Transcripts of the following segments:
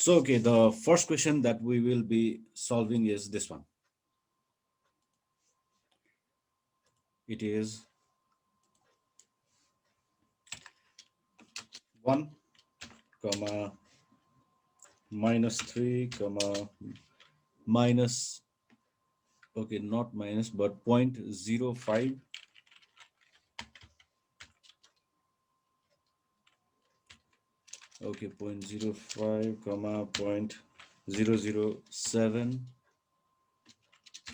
So, okay, the first question that we will be solving is this one. It is 1, comma, -3, comma, minus, okay, not minus, but 0.05, okay, 0.05, comma, 0.007,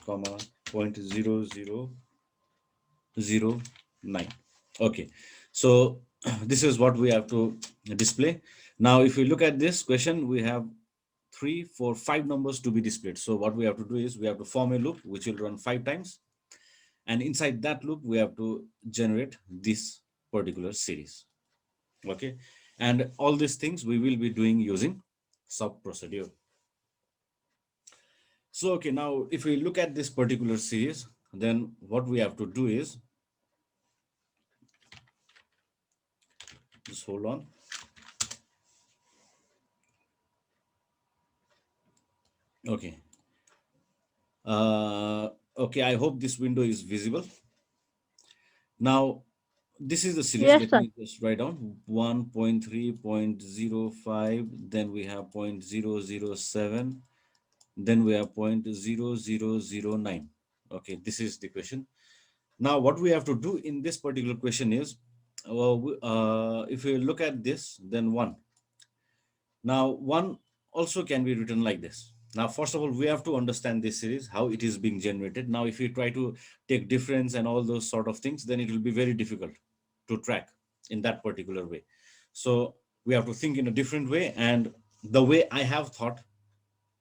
comma, 0.0009. Okay, so this is what we have to display. Now, if we look at this question, we have 3, 4, 5 numbers to be displayed. So what we have to do is we have to form a loop which will run 5 times, and inside that loop we have to generate this particular series. Okay, and all these things we will be doing using sub procedure. So okay, now if we look at this particular series, then what we have to do is, just hold on. Okay, okay, I hope this window is visible. Now, this is the series. Yes, Let sir. me just write down 1.3.05, then we have 0.007, then we have 0.0009. Okay, this is the question. Now, what we have to do in this particular question is, if we look at this, then 1. Now, 1 also can be written like this. Now, first of all, we have to understand this series, how it is being generated. Now, if we try to take difference and all those sort of things, then it will be very difficult to track in that particular way. So we have to think in a different way. And the way I have thought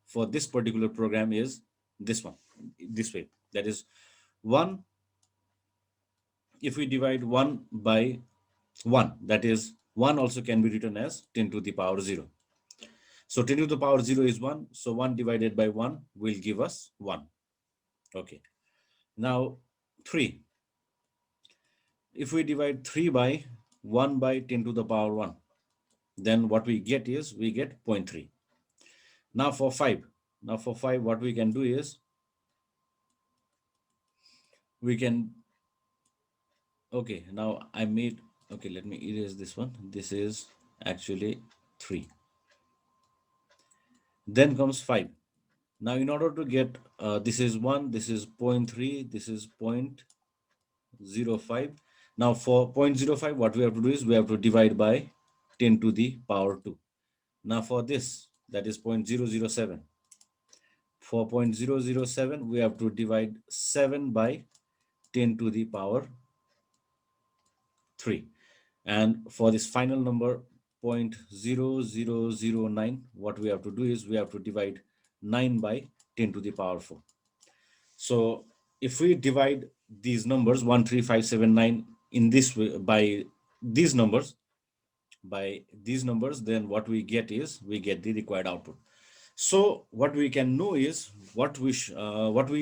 for this particular program is this one, this way. That is 1, if we divide 1 by 1, that is 1 also can be written as 10 to the power 0. So 10 to the power 0 is 1. So 1 divided by 1 will give us 1. Okay. Now 3. If we divide 3 by 1 by 10 to the power 1, then what we get is we get zero point 0.3. Now for 5. Now for 5, what we can do is we can, okay, now I made, okay, let me erase this one. This is actually 3. Then comes 5. Now in order to get, this is 1, this is zero point 0.3, this is 0.05. Now for 0.05, what we have to do is we have to divide by 10 to the power 2. Now for this, that is 0.007. For 0.007, we have to divide 7 by 10 to the power 3. And for this final number 0.0009, what we have to do is we have to divide 9 by 10 to the power 4. So if we divide these numbers 1, 3, 5, 7, 9 in this way these numbers by these numbers, then what we get is we get the required output. So what we can know is what we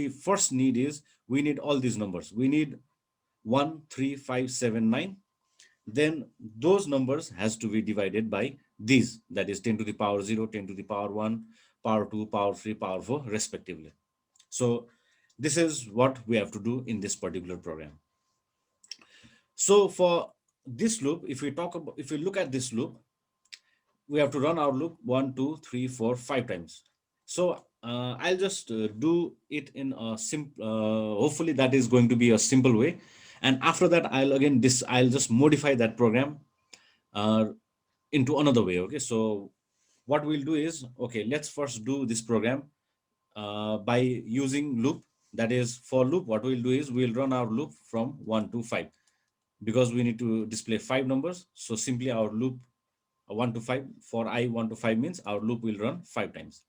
first need is we need all these numbers. We need 1, 3, 5, 7, 9. Then those numbers has to be divided by these, that is 10 to the power 0, 10 to the power 1, power 2, power 3, power 4 respectively. So this is what we have to do in this particular program. So for this loop, if we look at this loop, we have to run our loop 1, 2, 3, 4, 5 times. So I'll just do it in a simple, hopefully that is going to be a simple way. And after that, I'll just modify that program uh, into another way. Okay, so what we'll do is, okay, let's first do this program by using loop. That is, for loop, what we'll do is we'll run our loop from 1 to 5, because we need to display 5 numbers. So simply our loop 1 to 5, for I 1 to 5 means our loop will run 5 times.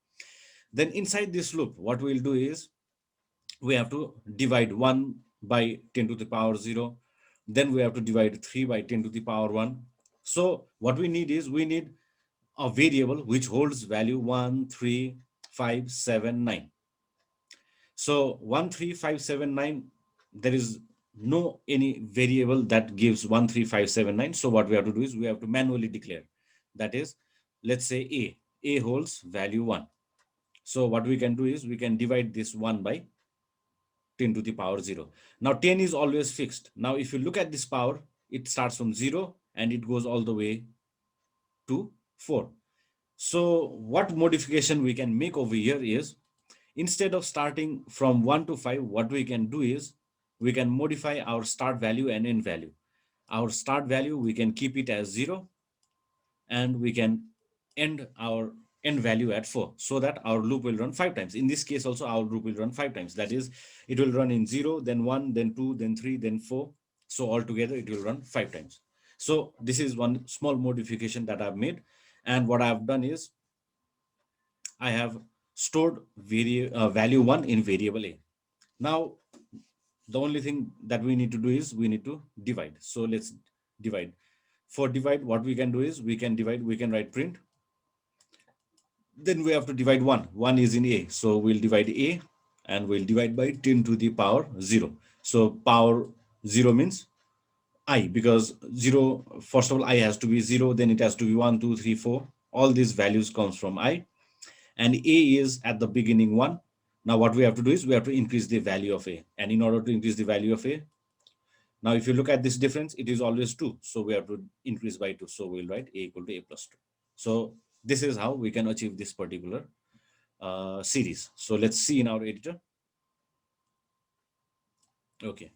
Then inside this loop, what we'll do is we have to divide 1 by 10 to the power 0. Then we have to divide 3 by 10 to the power 1. So what we need is we need a variable which holds value 1, 3, 5, 7, 9. So 1, 3, 5, 7, 9, there is no any variable that gives 1, 3, 5, 7, 9. So what we have to do is we have to manually declare. That is, let's say A. a holds value 1. So what we can do is we can divide this 1 by 10 to the power 0. Now 10 is always fixed. Now if you look at this power, it starts from 0 and it goes all the way to 4. So what modification we can make over here is, instead of starting from 1 to 5, what we can do is we can modify our start value and end value. Our start value, we can keep it as 0, and we can end our end value at 4, so that our loop will run 5 times. In this case also, our loop will run 5 times. That is, it will run in 0, then 1, then 2, then 3, then 4. So altogether it will run 5 times. So this is one small modification that I've made. And what I've done is I have stored value 1 in variable a. Now the only thing that we need to do is we need to divide. So let's divide. For divide, what we can do is we can write print. Then we have to divide 1. 1 is in a, so we'll divide a, and we'll divide by 10 to the power 0. So power 0 means I, because 0, first of all, I has to be 0, then it has to be 1, 2, 3, 4. All these values comes from I, and a is at the beginning 1. Now what we have to do is we have to increase the value of a, and in order to increase the value of a, now if you look at this difference, it is always 2, so we have to increase by 2. So we'll write a equal to a plus 2. So this is how we can achieve this particular series. So let's see in our editor. Okay,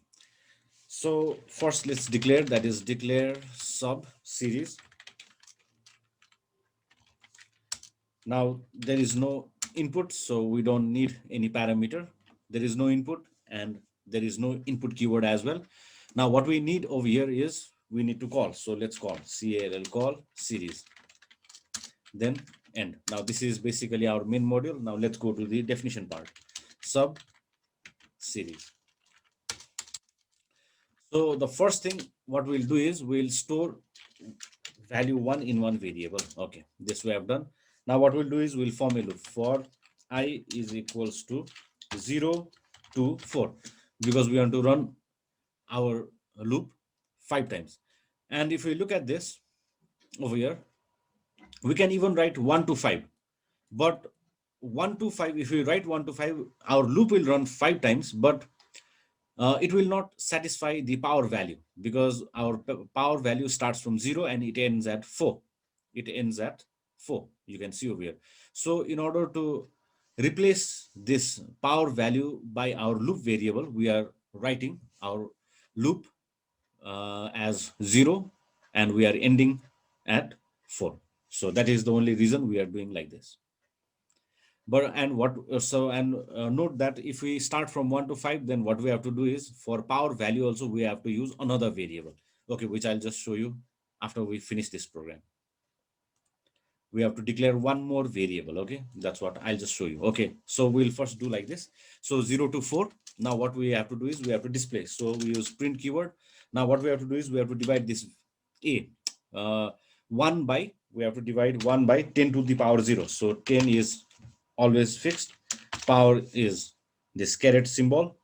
so first let's declare, that is declare sub series. Now there is no input, so we don't need any parameter. There is no input, and there is no input keyword as well. Now what we need over here is we need to call. So let's call call series, then end. Now this is basically our main module. Now let's go to the definition part. Sub series. So the first thing what we'll do is we'll store value 1 in one variable. Okay, this we have done. Now what we'll do is we'll form a loop for I is equals to 0 to 4, because we want to run our loop 5 times. And if we look at this over here, we can even write 1 to 5. But 1 to 5, if we write 1 to 5, our loop will run 5 times, but it will not satisfy the power value, because our power value starts from 0 and it ends at 4. It ends at 4. You can see over here. So in order to replace this power value by our loop variable, we are writing our loop as 0, and we are ending at 4. So that is the only reason we are doing like this. But and what so and note that if we start from 1 to 5, then what we have to do is for power value also we have to use another variable, okay, which I'll just show you after we finish this program. We have to declare one more variable. Okay, that's what I'll just show you. Okay, so we'll first do like this. So 0 to 4. Now what we have to do is we have to display. So we use print keyword. Now what we have to do is we have to divide this a 1 by, we have to divide 1 by 10 to the power 0. So 10 is always fixed. Power is this caret symbol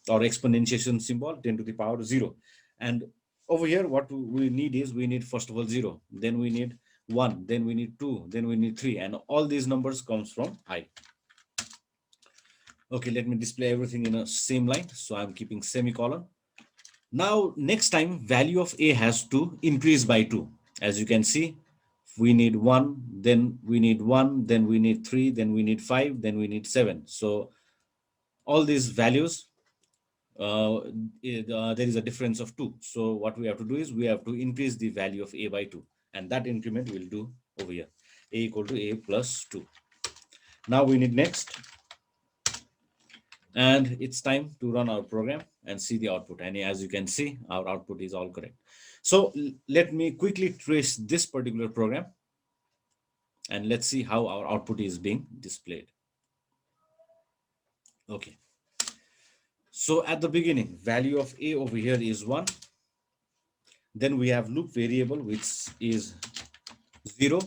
or exponentiation symbol, 10 to the power 0. And over here what we need is we need first of all 0, then we need 1, then we need 2, then we need 3, and all these numbers comes from I. Okay, let me display everything in a same line. So I'm keeping semicolon. Now next time value of a has to increase by 2. As you can see, we need 1, then we need 1, then we need 3, then we need 5, then we need 7. So all these values, there is a difference of 2. So what we have to do is we have to increase the value of a by 2, and that increment we'll do over here, a equal to a plus 2. Now we need next, and it's time to run our program and see the output. And as you can see, our output is all correct. So let me quickly trace this particular program, and let's see how our output is being displayed. Okay, so at the beginning value of a over here is 1. Then we have loop variable which is 0.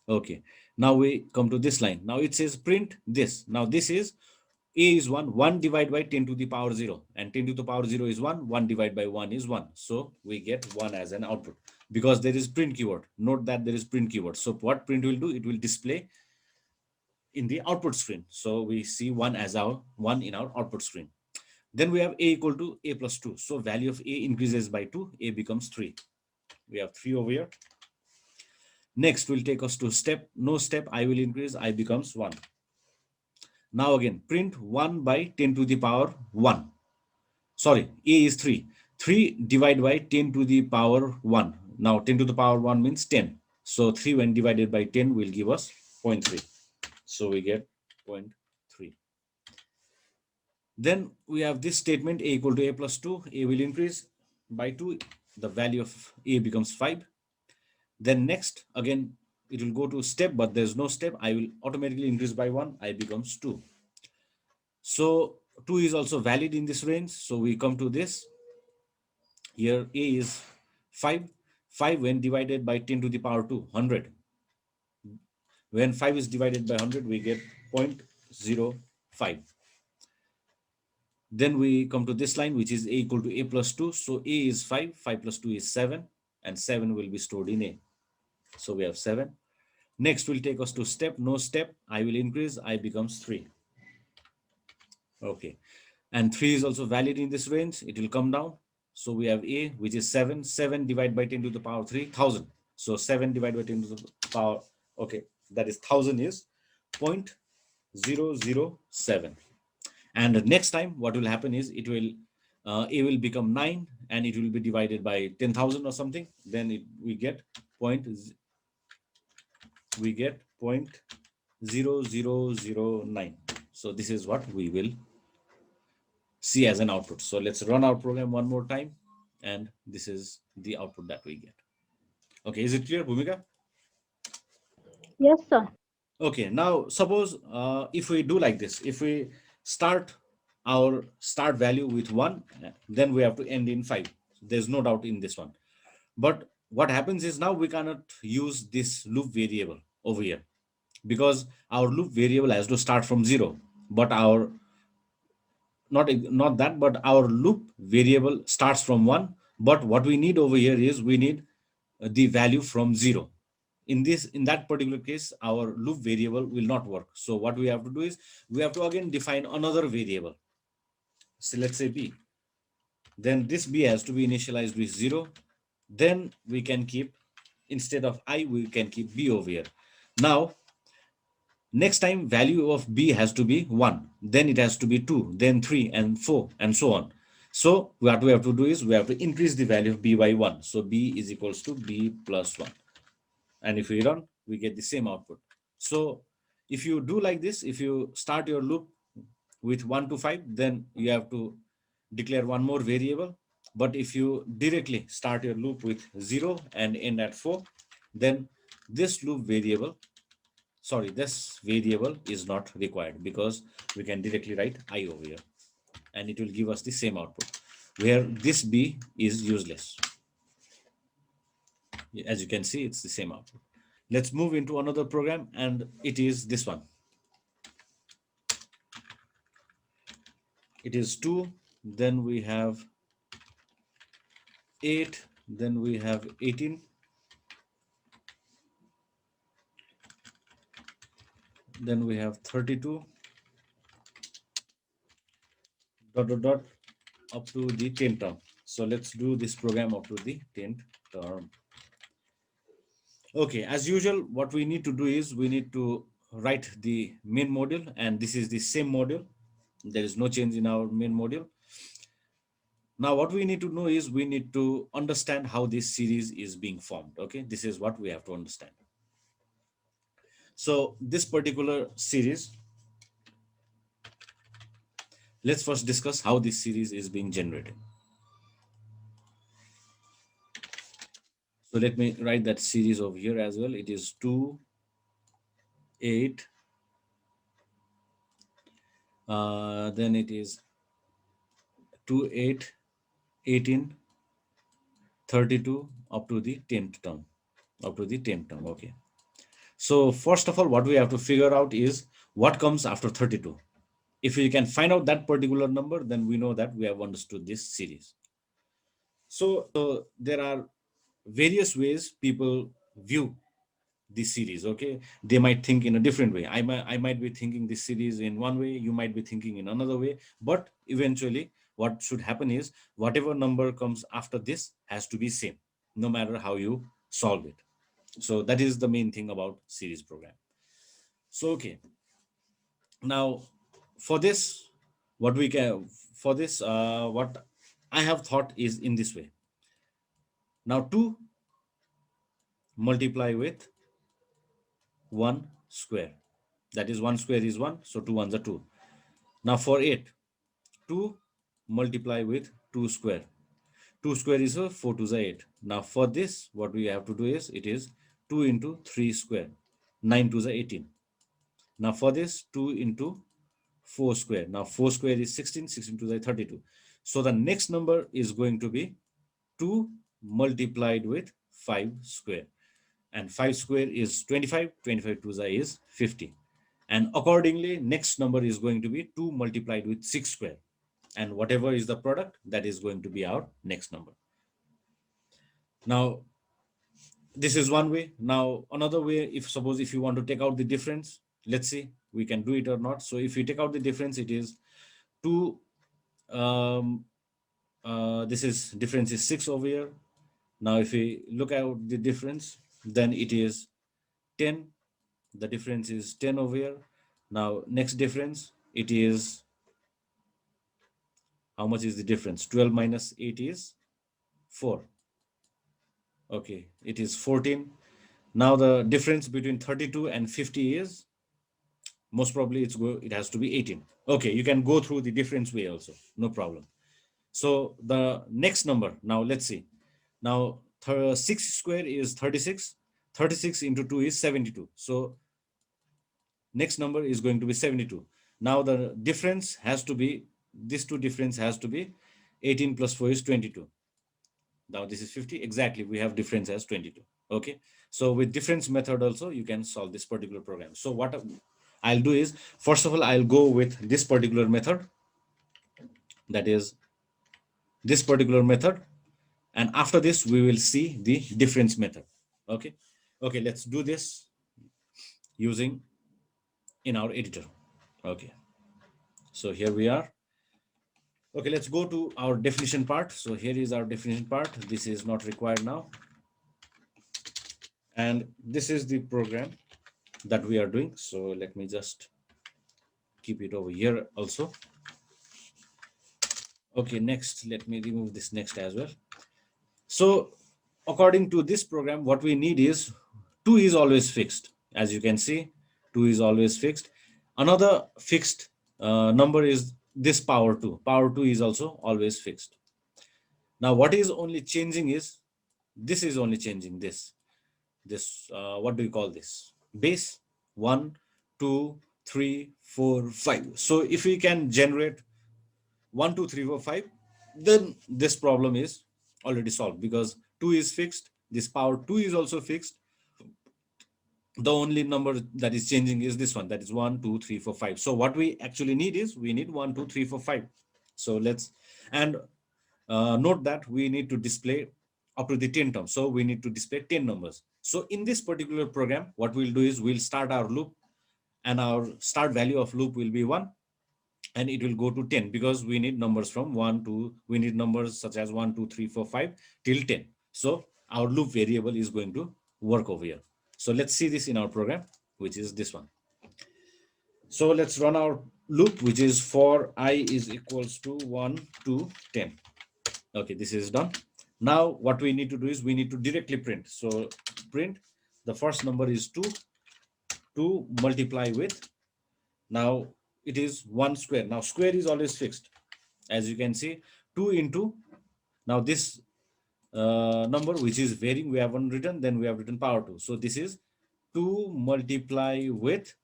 Okay, now we come to this line. Now it says print this. Now this is a is 1, 1 divided by 10 to the power 0, and 10 to the power 0 is 1, 1 divided by 1 is 1. So we get 1 as an output. because there is print keyword. Note that there is print keyword. So what print will do, it will display in the output screen. So we see 1 as our 1 in our output screen. Then we have a equal to a plus 2. So value of a increases by 2, a becomes 3. We have 3 over here. Next will take us to step, no step, I will increase, I becomes 1. Now again, print 1 by 10 to the power 1. Sorry, a is 3. 3 divided by 10 to the power 1. Now 10 to the power 1 means 10. So 3 when divided by 10 will give us 0.3. So we get 0.3. Then we have this statement, a equal to a plus 2. A will increase by 2. The value of a becomes 5. Then next, again, it will go to step, but there's no step. I will automatically increase by 1. I becomes 2. So 2 is also valid in this range. So we come to this. Here a is 5. 5 when divided by 10 to the power 2, 100. When 5 is divided by 100, we get 0.05. Then we come to this line, which is a equal to a plus 2. So a is 5. 5 plus 2 is 7. And 7 will be stored in a. So we have 7. Next will take us to step, no step. I will increase, I becomes 3. Okay. And 3 is also valid in this range. It will come down. So we have a, which is 7. 7 divided by 10 to the power 3, 1000. So 7 divided by 10 to the power, okay, that is 1000 is 0.007. And next time what will happen is it will, a will become 9 and it will be divided by 10,000 or something. Then we get point, we get 0.0009. So this is what we will see as an output. So let's run our program one more time, and this is the output that we get. Okay, is it clear, Bhumika? Yes, sir. Okay, now suppose if we do like this, if we start our start value with 1, then we have to end in 5. There's no doubt in this one. But what happens is now we cannot use this loop variable over here, because our loop variable has to start from 0. But our not that, but our loop variable starts from 1. But what we need over here is we need the value from 0. In that particular case, our loop variable will not work. So what we have to do is we have to again define another variable. So let's say b. Then this b has to be initialized with 0. Then we can keep, instead of I, we can keep b over here. Now next time value of b has to be 1, then it has to be 2, then 3 and 4 and so on. So what we have to do is we have to increase the value of b by 1. So b is equals to b plus 1. And if we run, we get the same output. So if you do like this, if you start your loop with 1 to 5, then you have to declare one more variable. But if you directly start your loop with 0 and end at 4, then this loop variable, sorry, this variable is not required, because we can directly write I over here and it will give us the same output, where this B is useless. As you can see, it's the same output. Let's move into another program, and it is this one. It is 2, then we have 8, then we have 18, then we have 32, dot dot dot, up to the 10th term. So let's do this program up to the 10th term. Okay, as usual, what we need to do is we need to write the main module, and this is the same module. There is no change in our main module. Now what we need to know is we need to understand how this series is being formed. Okay, this is what we have to understand. So this particular series, let's first discuss how this series is being generated. So let me write that series over here as well. It is 2, 8, then it is 2, 8, 18, 32 up to the 10th term, up to the 10th term. Okay. So first of all, what we have to figure out is what comes after 32. If we can find out that particular number, then we know that we have understood this series. So there are various ways people view this series. Okay, they might think in a different way. I might be thinking this series in one way, you might be thinking in another way, but eventually what should happen is whatever number comes after this has to be same, no matter how you solve it. So that is the main thing about series program. So okay, now for this, what we can for this what I have thought is in this way. Now 2 multiply with 1 square, that is 1 square is 1, so 2 ones are 2. Now for 8, 2 multiply with 2 square, 2 square is 4 2 is 8. Now for this what we have to do is it is 2 into 3 square, 9 2 is 18. Now for this 2 into 4 square, now 4 square is 16, 16 2 is 32. So the next number is going to be 2 multiplied with 5 square, and 5 square is 25, 25 2 is 50. And accordingly next number is going to be 2 multiplied with 6 square, and whatever is the product, that is going to be our next number. Now this is one way. Now another way, if suppose if you want to take out the difference, let's see we can do it or not. So if you take out the difference, it is 2, um, this is difference is 6 over here. Now if we look at the difference, then it is 10, the difference is 10 over here. Now next difference, it is, how much is the difference? 12 minus 8 is 4. Okay, it is 14. Now the difference between 32 and 50 is, most probably it has to be 18. Okay, you can go through the difference way also, no problem. So the next number, now let's see. Now 6 square is 36, 36 into 2 is 72. So next number is going to be 72. Now the difference has to be, this two difference has to be 18 plus 4 is 22. Now this is 50, exactly we have difference as 22. Okay, so with difference method also you can solve this particular program. So what I'll do is, first of all I'll go with this particular method, that is this particular method, and after this we will see the difference method. Okay, okay, let's do this using in our editor. Okay, so here we are. Okay, let's go to our definition part. So here is our definition part. This is not required now, and this is the program that we are doing. So let me just keep it over here also. Okay, next let me remove this next as well. So according to this program, what we need is 2 is always fixed. As you can see, 2 is always fixed. Another fixed number is this power 2. Power 2 is also always fixed. Now what is only changing is, this is only changing this what do you call this, base 1 2 3 4 5. So if we can generate 1 2 3 4 5, then this problem is already solved, because 2 is fixed, this power 2 is also fixed. The only number that is changing is this one, that is 1 2 3 4 5. So what we actually need is, we need 1 2 3 4 5. So let's, and note that we need to display up to the 10 terms, so we need to display 10 numbers. So in this particular program, what we'll do is we'll start our loop, and our start value of loop will be 1, and it will go to 10, because we need numbers from 1 to, we need numbers such as 1 2 3 4 5 till 10. So our loop variable is going to work over here. So let's see this in our program, which is this one. So let's run our loop, which is for I is equals to 1 to 10. Okay, this is done. Now what we need to do is we need to directly print. So print, the first number is 2, 2 multiply with, now it is 1 square. Now square is always fixed, as you can see, 2 into, now this number which is varying, we haven't written, then we have written power 2. So this is 2 multiply with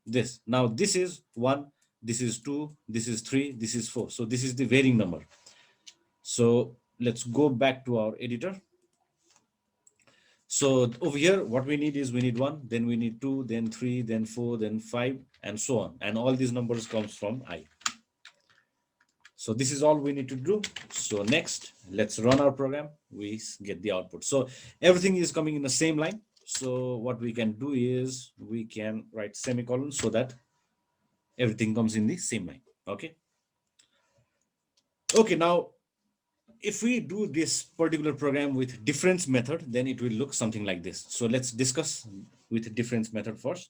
this. Now this is 1, this is 2, this is 3, this is 4. So this is the varying number. So let's go back to our editor. So over here, what we need is, we need 1, then we need 2, then 3, then 4, then 5, and so on. And all these numbers comes from I. So this is all we need to do. So next, let's run our program. We get the output. So everything is coming in the same line. So what we can do is we can write semicolon so that everything comes in the same line. Okay. Okay. Now, if we do this particular program with difference method, then it will look something like this. So let's discuss with difference method first.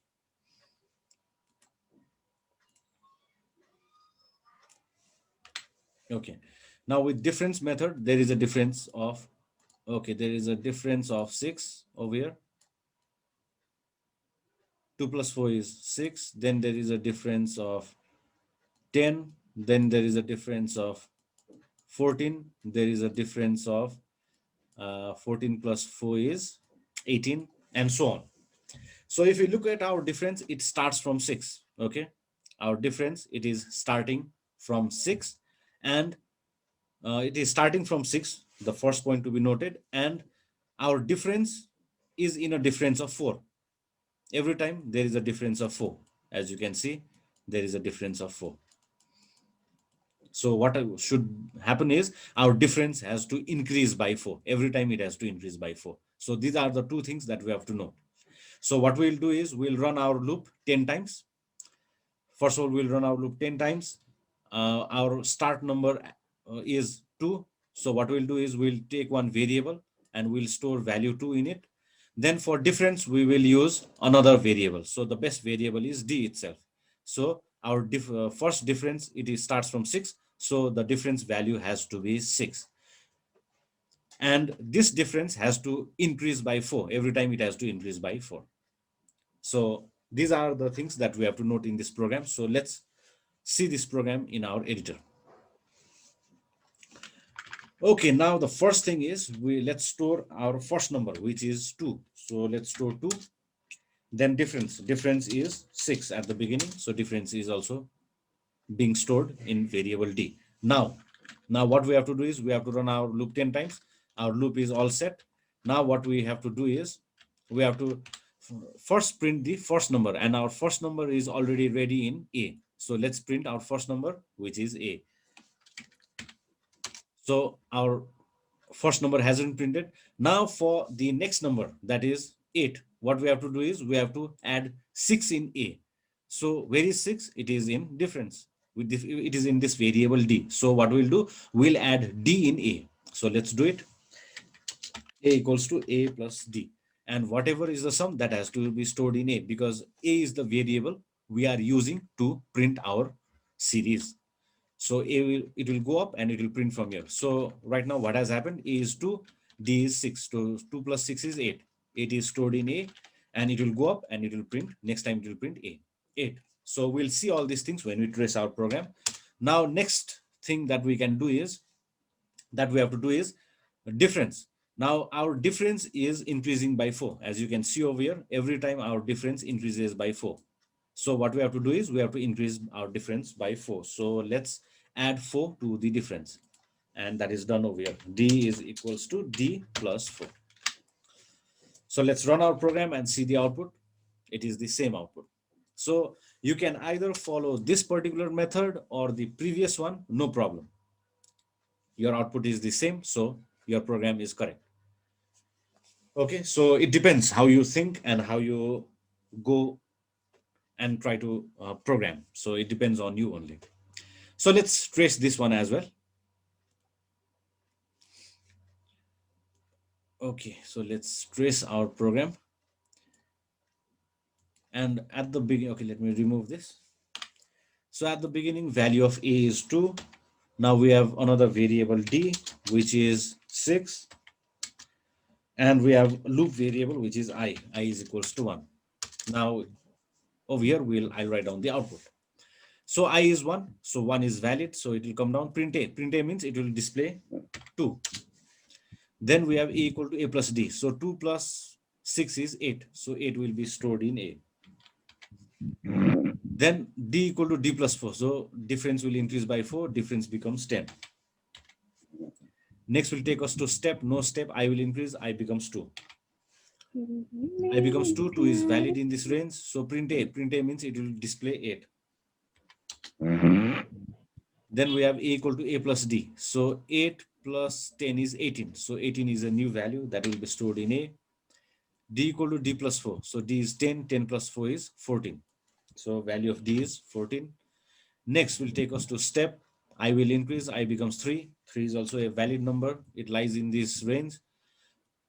Okay. Now with difference method, there is a difference of, okay, there is a difference of 6 over here. 2 plus 4 is 6. Then there is a difference of 10. Then there is a difference of 14. There is a difference of 14 plus 4 is 18, and so on. So if you look at our difference, it starts from 6. Okay. Our difference, it is starting from 6, and it is starting from 6, the first point to be noted, and our difference is in a difference of 4. Every time there is a difference of 4. As you can see, there is a difference of 4. So what should happen is our difference has to increase by 4. Every time it has to increase by 4. So these are the two things that we have to know. So what we'll do is we'll run our loop 10 times. First of all, we'll run our loop 10 times. Our start number is 2. So what we'll do is we'll take one variable and we'll store value 2 in it. Then for difference, we will use another variable. So the best variable is d itself. So our first difference, it is starts from 6. So the difference value has to be 6. And this difference has to increase by 4. Every time it has to increase by 4. So these are the things that we have to note in this program. So let's see this program in our editor. Okay, now the first thing is let's store our first number, which is 2. So let's store 2. Then difference is 6 at the beginning. So difference is also being stored in variable d. Now what we have to do is we have to run our loop 10 times. Our loop is all set. Now what we have to do is we have to first print the first number, and our first number is already ready in a. So let's print our first number, which is a. So our first number hasn't printed. Now for the next number, that is 8, what we have to do is we have to add 6 in a. So where is 6? It is in difference. It is in this variable d. So what we'll do, we'll add d in a. So let's do it. A equals to a plus d, and whatever is the sum, that has to be stored in a, because a is the variable we are using to print our series. So it will go up and it will print from here. So right now what has happened is 2, d is 6. So 2 plus 6 is 8. 8 is stored in a, and it will go up and it will print. Next time it will print a 8. So we'll see all these things when we trace our program. Now next thing that we can do is that we have to do is difference. Now our difference is increasing by 4. As you can see over here, every time our difference increases by 4. So what we have to do is we have to increase our difference by 4. So let's add 4 to the difference, and that is done over here. D is equals to d plus 4. So let's run our program and see the output. It is the same output. So you can either follow this particular method or the previous one, no problem. Your output is the same, so your program is correct. Okay, so it depends how you think and how you go and try to program. So it depends on you only. So let's trace this one as well. Okay, so let's trace our program. And at the beginning, okay, let me remove this. So at the beginning, value of a is 2. Now we have another variable d, which is 6. And we have loop variable, which is I is equals to 1. Now over here, I'll write down the output. So I is 1, so 1 is valid, so it will come down. Print a. Print a means it will display 2. Then we have a equal to a plus d. So 2 plus 6 is 8. So 8 will be stored in a. Then d equal to d plus 4. So difference will increase by 4. Difference becomes 10. Next will take us to step. No step. I will increase. I becomes 2. I becomes 2. 2 is valid in this range. So print a. Print a means it will display 8. Then we have a equal to a plus d. So 8 plus 10 is 18. So 18 is a new value that will be stored in a. D equal to d plus 4. So d is 10. 10 plus 4 is 14. So value of d is 14. Next will take us to step. I will increase. I becomes 3. 3 is also a valid number. It lies in this range.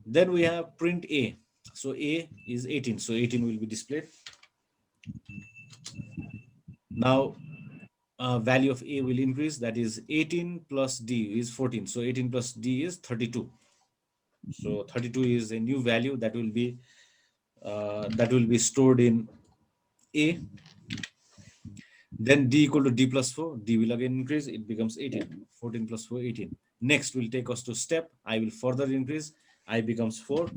Then we have print a. So a is 18. So 18 will be displayed. Now value of a will increase. That is 18 plus d is 14. So 18 plus d is 32. So 32 is a new value that will be stored in a. Then d equal to d plus 4. D will again increase. It becomes 18. 14 plus 4, 18. Next will take us to step. I will further increase. I becomes 4.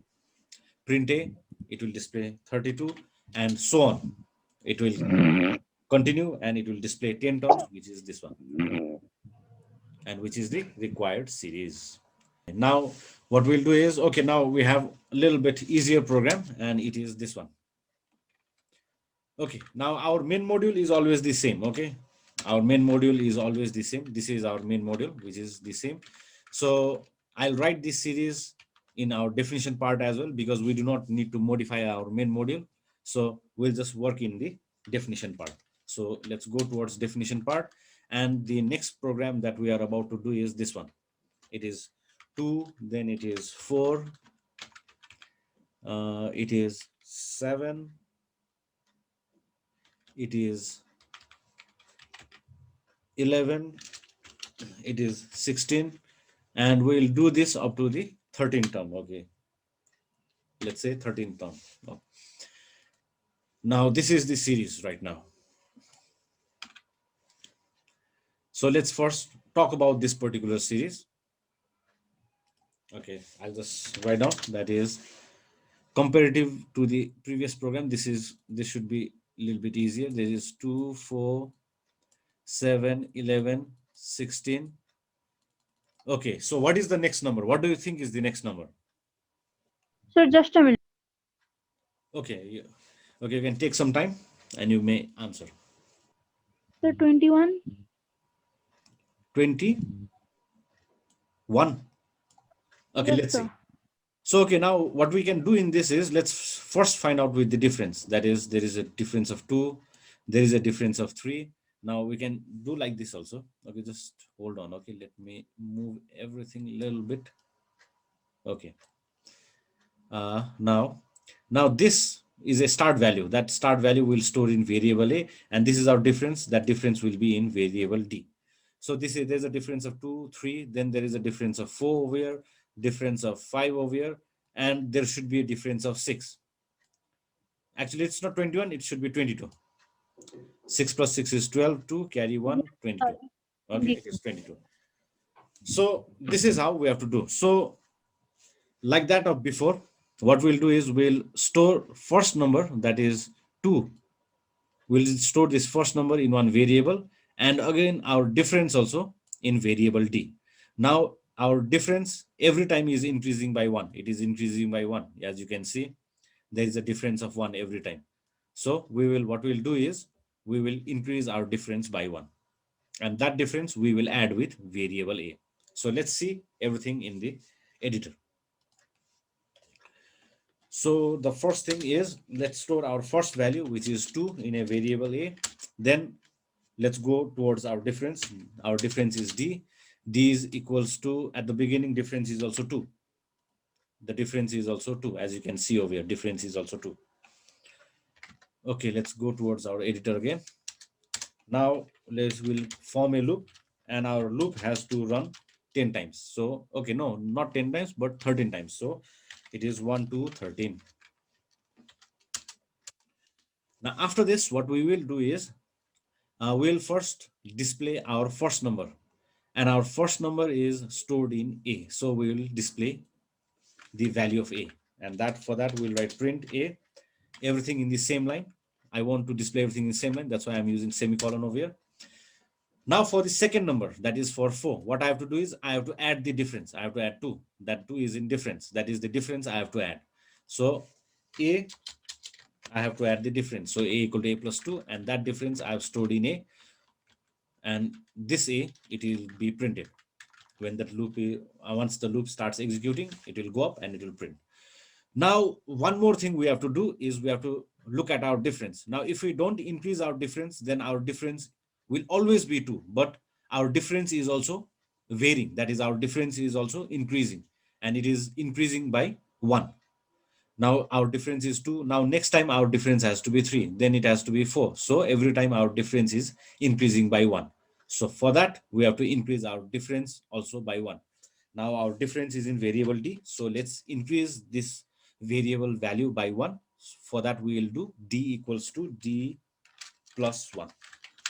Print a. It will display 32 and so on. It will continue and it will display 10 terms, which is this one, and which is the required series. Now what we'll do is, okay, now we have a little bit easier program, and it is this one. Okay, now our main module is always the same. Okay, our main module is always the same. This is our main module, which is the same. So I'll write this series in our definition part as well, because we do not need to modify our main module. So we'll just work in the definition part. So let's go towards definition part. And the next program that we are about to do is this one. It is 2, then it is 4, it is 7, it is 11, it is 16, and we'll do this up to the 13th term. Okay, let's say 13th term. Oh. Now this is the series right now. So let's first talk about this particular series. Okay, I'll just write down that is comparative to the previous program. This should be a little bit easier. There is 2, 4, 7, 11, 16. Okay, so what is the next number? What do you think is the next number? Sir, just a minute. Okay, okay, you can take some time and you may answer. Sir, 21. 21. Okay, Yes, let's sir. see. So, okay, now what we can do in this is, let's first find out with the difference. That is, there is a difference of 2, there is a difference of 3. Now we can do like this also. Okay, just hold on. Okay, let me move everything a little bit. Okay. Now this is a start value. That start value will store in variable a, and this is our difference. That difference will be in variable d. So there's a difference of 2, 3, then there is a difference of 4 over here, difference of 5 over here, and there should be a difference of 6. Actually, it's not 21, it should be 22. 6 plus 6 is 12, 2 carry 1, Yes, 22. sir. Okay, it is 22. So this is how we have to do. So like that of before, what we'll do is we'll store first number, that is 2. We'll store this first number in one variable, and again our difference also in variable d. Now our difference every time is increasing by 1. It is increasing by 1. As you can see, there is a difference of 1 every time. So what we'll do is we will increase our difference by 1, and that difference we will add with variable a. So let's see everything in the editor. So the first thing is, let's store our first value, which is 2, in a variable a. Then let's go towards our difference. Our difference is d. D is equals to, at the beginning, difference is also 2. The difference is also 2. As you can see over here, difference is also 2. Okay, let's go towards our editor again. Now we'll form a loop, and our loop has to run 10 times. So, okay, no, not 10 times, but 13 times. So it is 1, 2, 13. Now after this, what we will do is, we'll first display our first number, and our first number is stored in a. So we will display the value of a, and for that we'll write print a, everything in the same line. I want to display everything in the same line. That's why I'm using semicolon over here. Now for the second number, that is for 4, what I have to do is I have to add the difference. I have to add 2. That 2 is in difference. That is the difference I have to add. So a, I have to add the difference. So a equal to a plus 2, and that difference I have stored in a. and this a, it will be printed when that once the loop starts executing, it will go up and it will print. Now one more thing we have to do is we have to look at our difference. Now if we don't increase our difference, then our difference will always be 2, but our difference is also varying, that is our difference is also increasing, and it is increasing by 1. Now our difference is 2. Now next time our difference has to be 3, then it has to be 4. So every time our difference is increasing by 1. So for that we have to increase our difference also by 1. Now our difference is in variable d, so let's increase this variable value by 1. For that we will do d equals to d plus 1.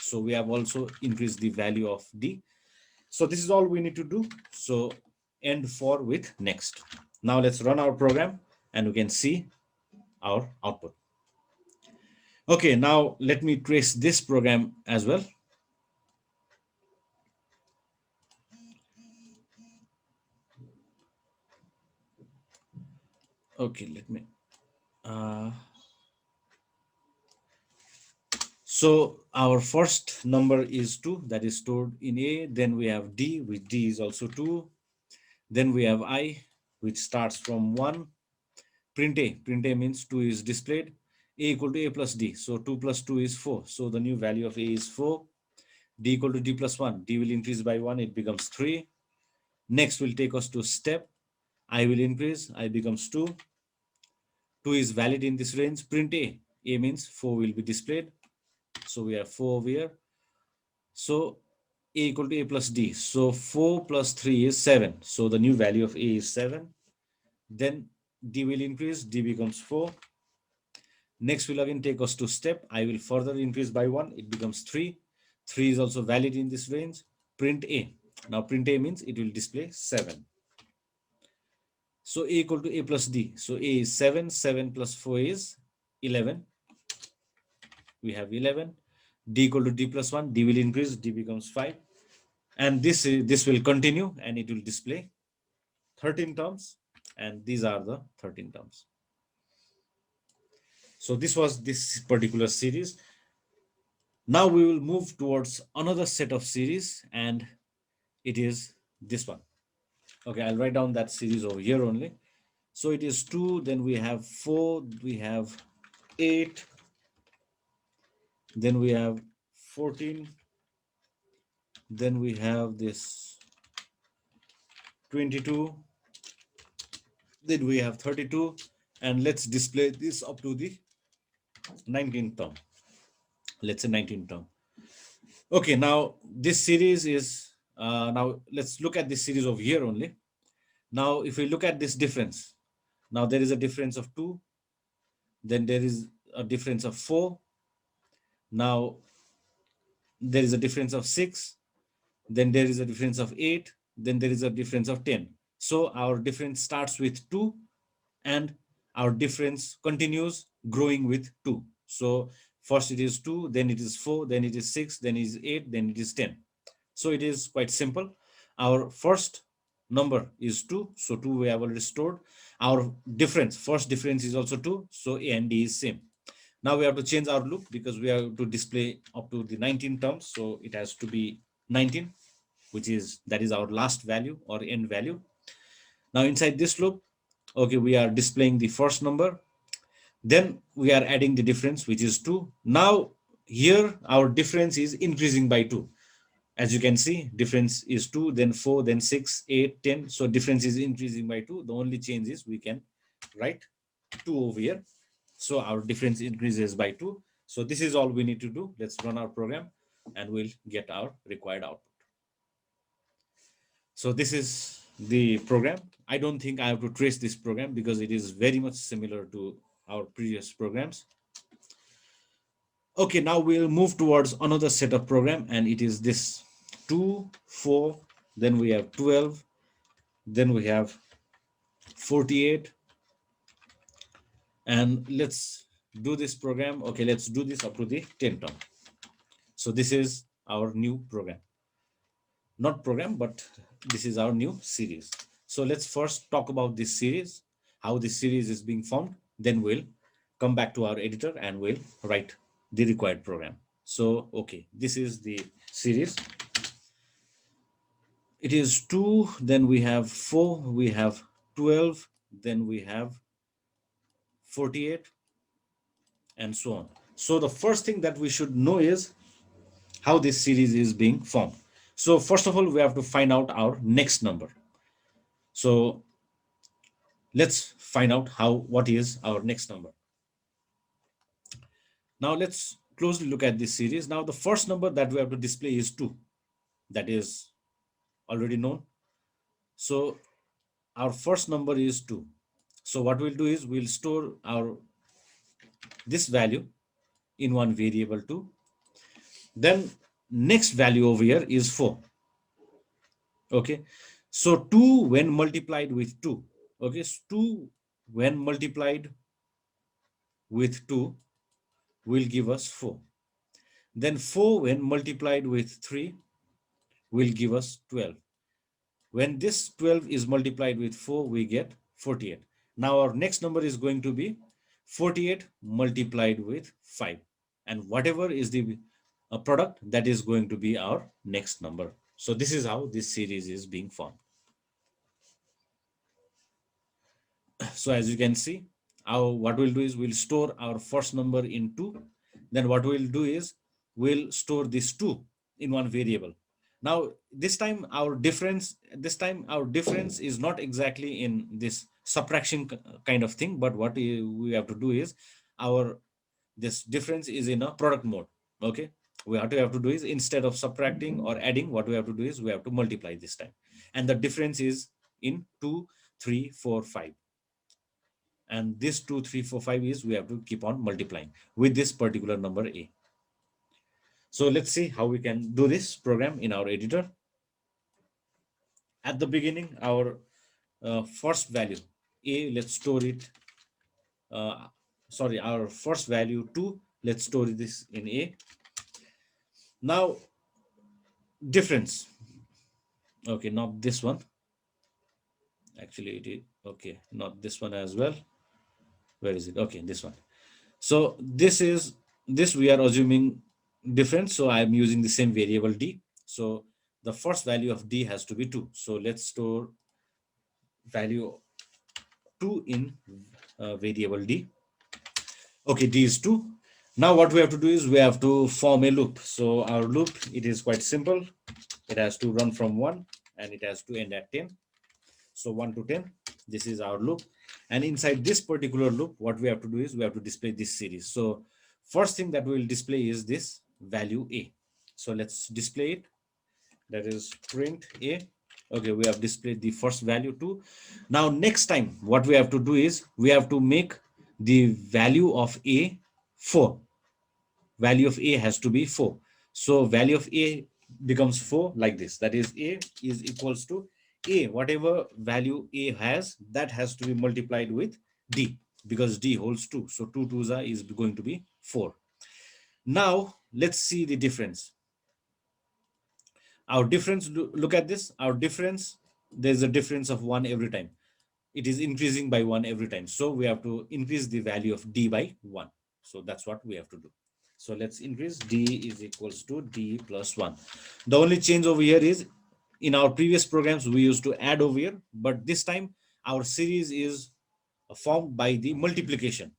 So we have also increased the value of d. So this is all we need to do. So end for with next. Now let's run our program and we can see our output. Okay, now let me trace this program as well. Okay, let me. Uh, so our first number is 2, that is stored in A. Then we have D, which D is also 2. Then we have I, which starts from 1. Print A. Print A means 2 is displayed. A equal to A plus D. So 2 plus 2 is 4. So the new value of A is 4. D equal to D plus 1. D will increase by 1. It becomes 3. Next will take us to step. I will increase. I becomes 2. 2 is valid in this range. Print A. A means 4 will be displayed. So we have 4 over here. So A equal to A plus D. So 4 plus 3 is 7. So the new value of A is 7. Then D will increase. D becomes 4. Next will again take us to step. I will further increase by 1. It becomes 3. 3 is also valid in this range. Print A. Now print A means it will display 7. So A equal to A plus D. So A is 7. 7 plus 4 is 11. We have 11. D equal to D plus 1. D will increase. D becomes 5. And this will continue and it will display 13 terms. And these are the 13 terms. So this was this particular series. Now we will move towards another set of series, and it is this one. Okay, I'll write down that series over here only. So it is 2, then we have 4, we have 8, then we have 14, then we have this 22, then we have 32, and let's display this up to the 19th term. Let's say 19th term. Okay, now this series is, now let's look at this series over here only. Now, if we look at this difference, now there is a difference of 2, then there is a difference of 4, now there is a difference of 6, then there is a difference of 8, then there is a difference of 10. So our difference starts with 2 and our difference continues growing with 2. So first it is 2, then it is 4, then it is 6, then it is 8, then it is 10. So it is quite simple. Our first number is 2, so 2 we have already stored. Our difference, first difference is also 2, so A and D is same. Now we have to change our loop because we have to display up to the 19 terms, so it has to be 19, which is, that is our last value or end value. Now inside this loop, okay, we are displaying the first number, then we are adding the difference, which is 2. Now here our difference is increasing by 2. As you can see, difference is 2, then 4, then 6, 8, 10. So difference is increasing by 2. The only change is we can write 2 over here. So our difference increases by 2. So this is all we need to do. Let's run our program and we'll get our required output. So this is the program. I don't think I have to trace this program because it is very much similar to our previous programs. Okay, now we'll move towards another set of program, and it is this 2, 4, then we have 12, then we have 48, and let's do this program. Okay, let's do this up to the 10 term. So this is our new program. Not program, but this is our new series. So let's first talk about this series, how this series is being formed. Then we'll come back to our editor and we'll write the required program. So okay, this is the series. It is 2, then we have 4, we have 12, then we have 48, and so on. So the first thing that we should know is how this series is being formed. So first of all, we have to find out our next number. So let's find out how what is our next number. Now let's closely look at this series. Now the first number that we have to display is 2. That is already known. So our first number is 2. So what we'll do is we'll store our this value in one variable 2. Then next value over here is 4. Okay. So 2 when multiplied with 2. Okay. So 2 when multiplied with 2 will give us 4. Then 4 when multiplied with 3 will give us 12. When this 12 is multiplied with 4, we get 48. Now our next number is going to be 48 multiplied with 5. And whatever is the product, that is going to be our next number. So this is how this series is being formed. So as you can see, what we'll do is we'll store our first number in 2. Then what we'll do is we'll store this 2 in one variable. Now this time our difference is not exactly in this subtraction kind of thing, but what we have to do is our this difference is in a product mode. Okay, what we have to do is instead of subtracting or adding, what we have to do is we have to multiply this time, and the difference is in 2, 3, 4, 5. And this 2, 3, 4, 5 is we have to keep on multiplying with this particular number a. So let's see how we can do this program in our editor. At the beginning, our first value a, let's store it, uh, sorry, our first value 2, let's store this in a. Now difference, okay, not this one, actually it is, okay, not this one as well. Where is it? Okay, this one. So this we are assuming different, so I am using the same variable d. So the first value of d has to be 2. So let's store value 2 in variable d. Okay, d is 2. Now what we have to do is we have to form a loop. So our loop, it is quite simple. It has to run from 1 and it has to end at 10. So 1 to 10, this is our loop. And inside this particular loop, what we have to do is we have to display this series. So first thing that we will display is this value a. So let's display it. That is print a. Okay, we have displayed the first value 2. Now next time what we have to do is we have to make the value of a 4. Value of a has to be 4. So value of a becomes 4 like this. That is a is equals to a, whatever value a has, that has to be multiplied with d, because d holds 2. So 2 twos are is going to be 4. Now let's see the difference. Our difference, look at this. Our difference, there's a difference of 1 every time. It is increasing by 1 every time. So we have to increase the value of d by 1. So that's what we have to do. So let's increase d is equals to d plus 1. The only change over here is in our previous programs, we used to add over here, but this time our series is formed by the multiplication.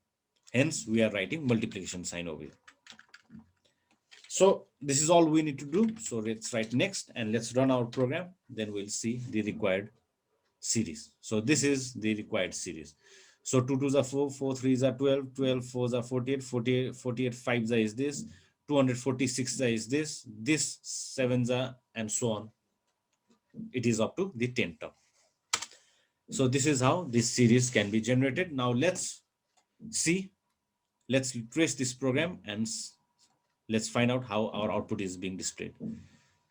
Hence, we are writing multiplication sign over here. So this is all we need to do. So let's write next and let's run our program. Then we'll see the required series. So this is the required series. So 2 twos are 4, 4 threes are 12, 12 fours are 48, 48, 48 fives are is this, 246 is this 7s are, and so on. It is up to the 10th term. So this is how this series can be generated. Now let's see, let's trace this program and let's find out how our output is being displayed.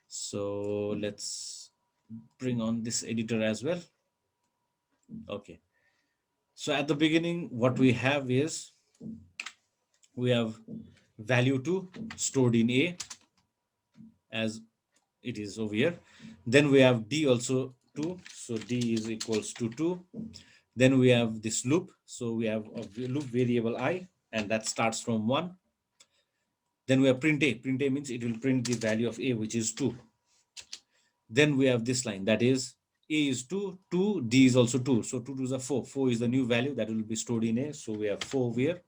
So let's bring on this editor as well. Okay. So at the beginning, what we have is we have value 2 stored in a as it is over here. Then we have d also 2. So d is equals to 2. Then we have this loop. So we have a loop variable I, and that starts from 1. Then we have print a. Print a means it will print the value of a, which is 2. Then we have this line, that is a is 2, 2, d is also 2. So 2 to the 4. 4 is the new value that will be stored in a. So we have 4 over here.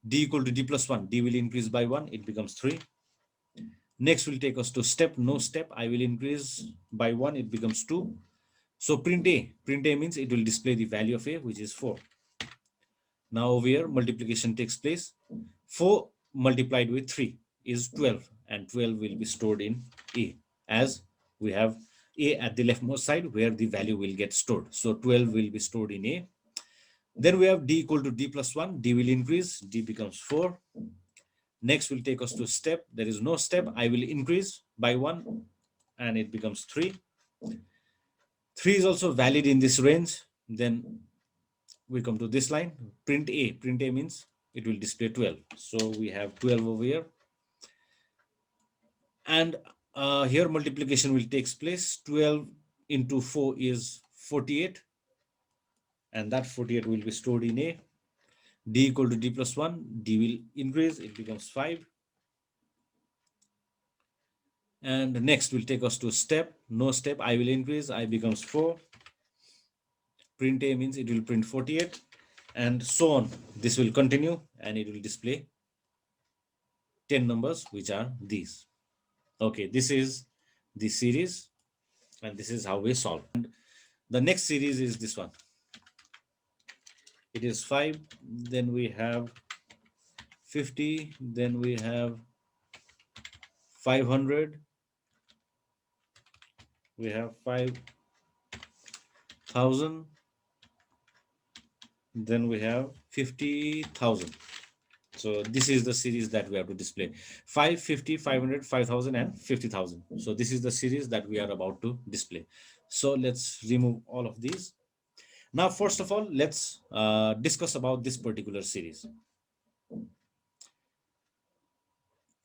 D equal to d plus 1. D will increase by 1. It becomes 3. Next will take us to step. No step. I will increase by 1. It becomes 2. So print a. Print a means it will display the value of a, which is 4. Now over here, multiplication takes place. 4 multiplied with 3 is 12. And 12 will be stored in a, as we have a at the leftmost side where the value will get stored. So 12 will be stored in a. Then we have d equal to d plus 1. D will increase. D becomes 4. Next will take us to step. There is no step. I will increase by 1 and it becomes 3. 3 is also valid in this range. Then we come to this line, print a. Print a means it will display 12. So we have 12 over here. And here multiplication will take place. 12 into 4 is 48. And that 48 will be stored in a. D equal to d plus 1. D will increase. It becomes 5. And next will take us to step. No step. I will increase. I becomes 4. Print a means it will print 48. And so on. This will continue and it will display 10 numbers, which are these. Okay, this is the series and this is how we solve. And the next series is this one. It is 5, then we have 50, then we have 500, we have 5,000, then we have 50,000. So this is the series that we have to display. 5, 50, 500, 5,000 and 50,000. So this is the series that we are about to display. So let's remove all of these. Now, first of all, let's discuss about this particular series.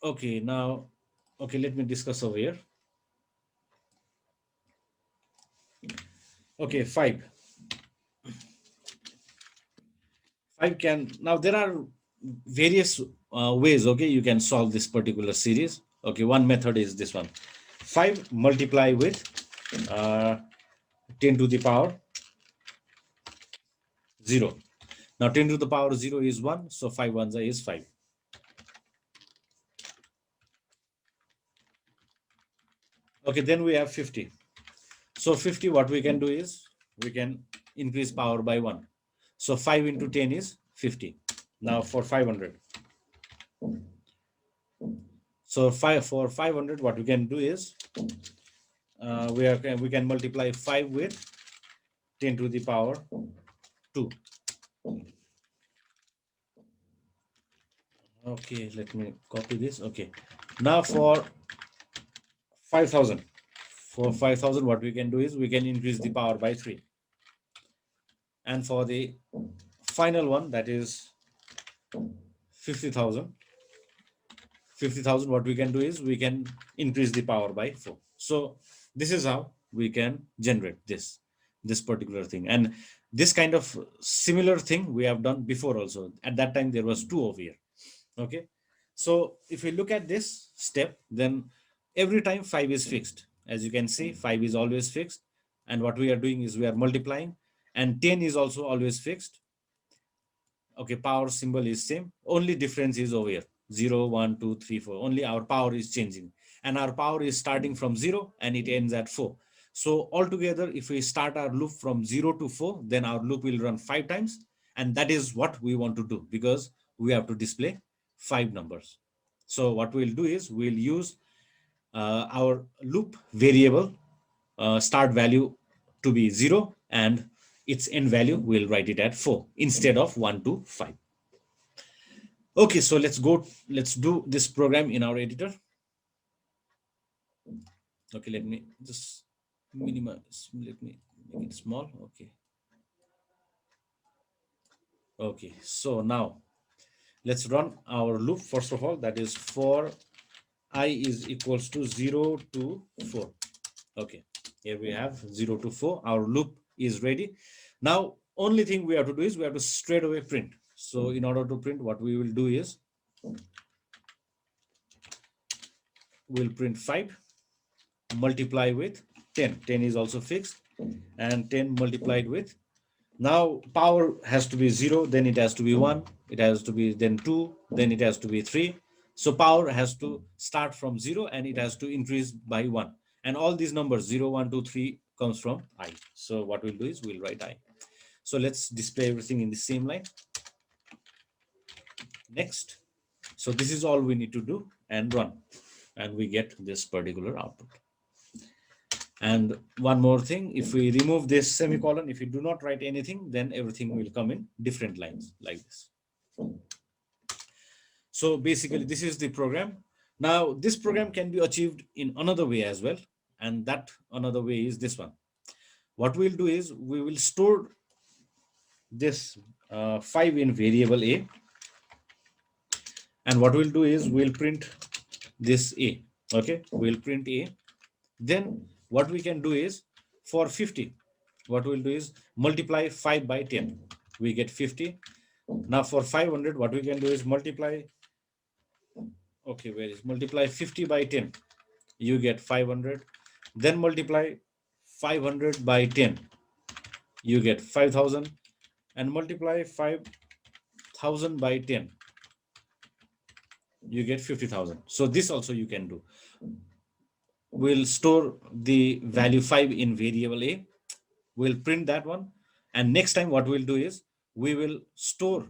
Okay, now, okay, let me discuss over here. Okay, 5. 5 can, now there are various ways, okay, you can solve this particular series. Okay, one method is this one. 5 multiply with 10 to the power 0. Now 10 to the power 0 is 1, so 5 ones is 5. Okay, then we have 50. So 50, what we can do is we can increase power by 1. So 5 into 10 is 50. Now for 500. So for 500, what we can do is we can multiply 5 with 10 to the power 2. Okay, let me copy this. Okay, now for 5,000. For 5,000, what we can do is we can increase the power by 3. And for the final one, that is 50,000. 50,000, what we can do is we can increase the power by 4. So this is how we can generate this particular thing. And this kind of similar thing we have done before also. At that time, there was 2 over here. Okay. So if we look at this step, then every time 5 is fixed. As you can see, 5 is always fixed. And what we are doing is we are multiplying, and 10 is also always fixed. Okay, power symbol is same. Only difference is over here. 0, 1, 2, 3, 4. Only our power is changing. And our power is starting from 0 and it ends at 4. So altogether, if we start our loop from 0 to 4, then our loop will run 5 times. And that is what we want to do because we have to display 5 numbers. So what we'll do is we'll use our loop variable start value to be 0 and its end value we'll write it at 4 instead of 1 to 5. Okay, so let's do this program in our editor. Okay, let me just minimize, let me make it small. Okay, so now let's run our loop. First of all, that is for I is equals to 0 to 4. Okay, here we have 0 to 4. Our loop is ready. Now, only thing we have to do is we have to straight away print. So in order to print, what we will do is we'll print 5 multiply with 10. 10 is also fixed, and 10 multiplied with, now power has to be 0, then it has to be 1, it has to be then 2, then it has to be 3. So power has to start from 0 and it has to increase by 1. And all these numbers 0, 1, 2, 3 comes from I. So what we'll do is we'll write I. So let's display everything in the same line. Next. So this is all we need to do and run. And we get this particular output. And one more thing, if we remove this semicolon, if you do not write anything, then everything will come in different lines like this. So basically, this is the program. Now, this program can be achieved in another way as well. And that another way is this one. What we'll do is we will store this 5 in variable A. And what we'll do is we'll print this A. Okay, we'll print A. Then what we can do is for 50, what we'll do is multiply 5 by 10. We get 50. Now for 500, what we can do is multiply, okay, where is multiply 50 by 10. You get 500. Then multiply 500 by 10. You get 5,000. And multiply 5,000 by 10. You get 50,000. So this also you can do. We'll store the value 5 in variable A. We'll print that one. And next time what we'll do is we will store,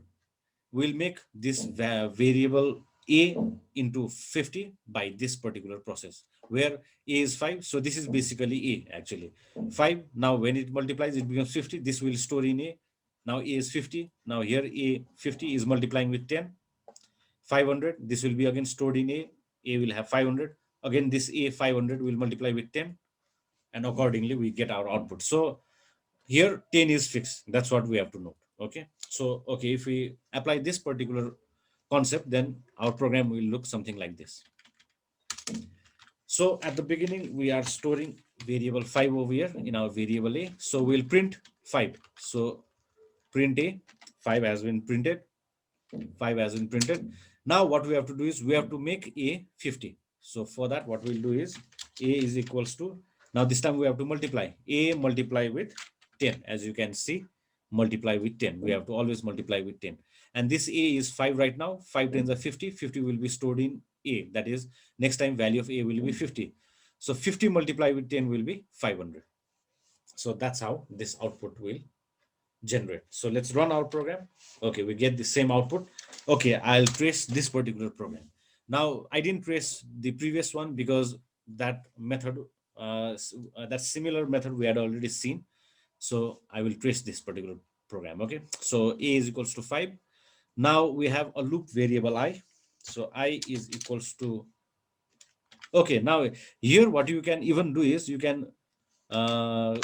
we'll make this variable A into 50 by this particular process where A is 5. So this is basically A actually. 5. Now when it multiplies, it becomes 50. This will store in A. Now A is 50. Now here A 50 is multiplying with 10. 500. This will be again stored in A. A will have 500. Again, this A 500 will multiply with 10. And accordingly, we get our output. So here 10 is fixed. That's what we have to note. Okay. So, okay, if we apply this particular concept, then our program will look something like this. So at the beginning, we are storing variable 5 over here in our variable A. So we'll print 5. So print A, 5 has been printed. 5 has been printed. Now what we have to do is we have to make A 50. So for that, what we'll do is A is equals to, now this time we have to multiply. A multiply with 10. As you can see, multiply with 10. We have to always multiply with 10. And this A is 5 right now. 5 tens are 50. 50 will be stored in A. That is, next time value of A will be 50. So 50 multiplied with 10 will be 500. So that's how this output will generate. So let's run our program. Okay, we get the same output. Okay, I'll trace this particular program. Now, I didn't trace the previous one because that method, that similar method we had already seen. So I will trace this particular program. Okay, so A is equals to 5. Now we have a loop variable I. So I is equals to, okay, now here what you can even do is you can uh,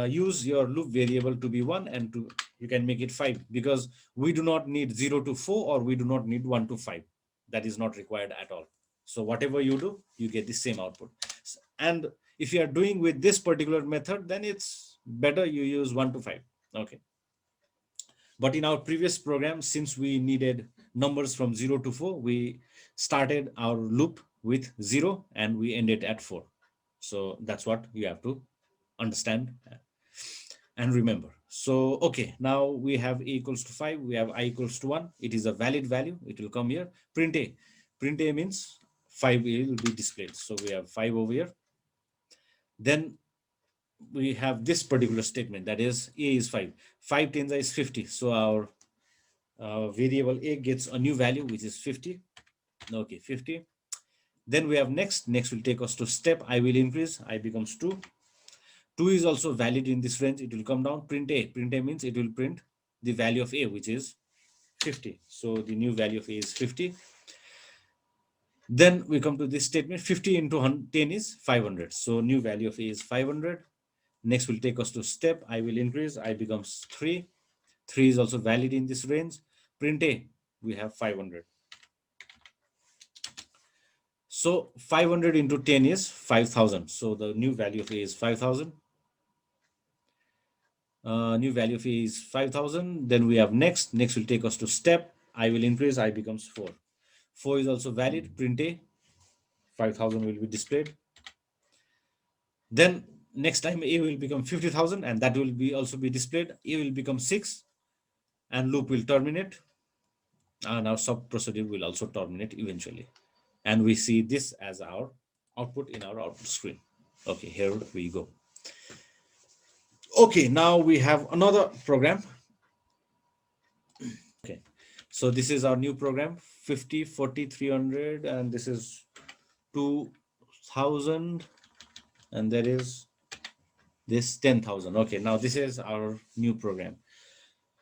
use your loop variable to be 1 and to you can make it 5 because we do not need 0 to 4 or we do not need 1 to 5. That is not required at all. So whatever you do, you get the same output. And if you are doing with this particular method, then it's better you use 1 to 5. Okay. But in our previous program, since we needed numbers from 0 to 4, we started our loop with 0 and we ended at 4. So that's what you have to understand and remember. So, okay, now we have A equals to 5, we have I equals to 1. It is a valid value. It will come here. Print A. Print A means 5 will be displayed. So we have 5 over here. Then we have this particular statement, that is A is 5. 5 tens is 50. So our variable A gets a new value, which is 50. Okay, 50. Then we have next will take us to step. I will increase, I becomes 2. 2 is also valid in this range. It will come down. Print A. Print A means it will print the value of A, which is 50. So the new value of A is 50. Then we come to this statement. 50 into 10 is 500. So new value of A is 500. Next will take us to step. I will increase. I becomes 3. 3 is also valid in this range. Print A. We have 500. So 500 into 10 is 5,000. So the new value of A is 5,000. New value of A is 5,000. Then we have next. Next will take us to step. I will increase. I becomes 4. 4 is also valid. Print A. 5,000 will be displayed. Then next time a will become 50,000 and that will be also be displayed. A will become 6 and loop will terminate, and our sub procedure will also terminate eventually. And we see this as our output in our output screen. Okay, here we go. Okay, now we have another program. Okay, so this is our new program, 50, 40, 300, and this is 2,000, and there is this 10,000. Okay, now this is our new program.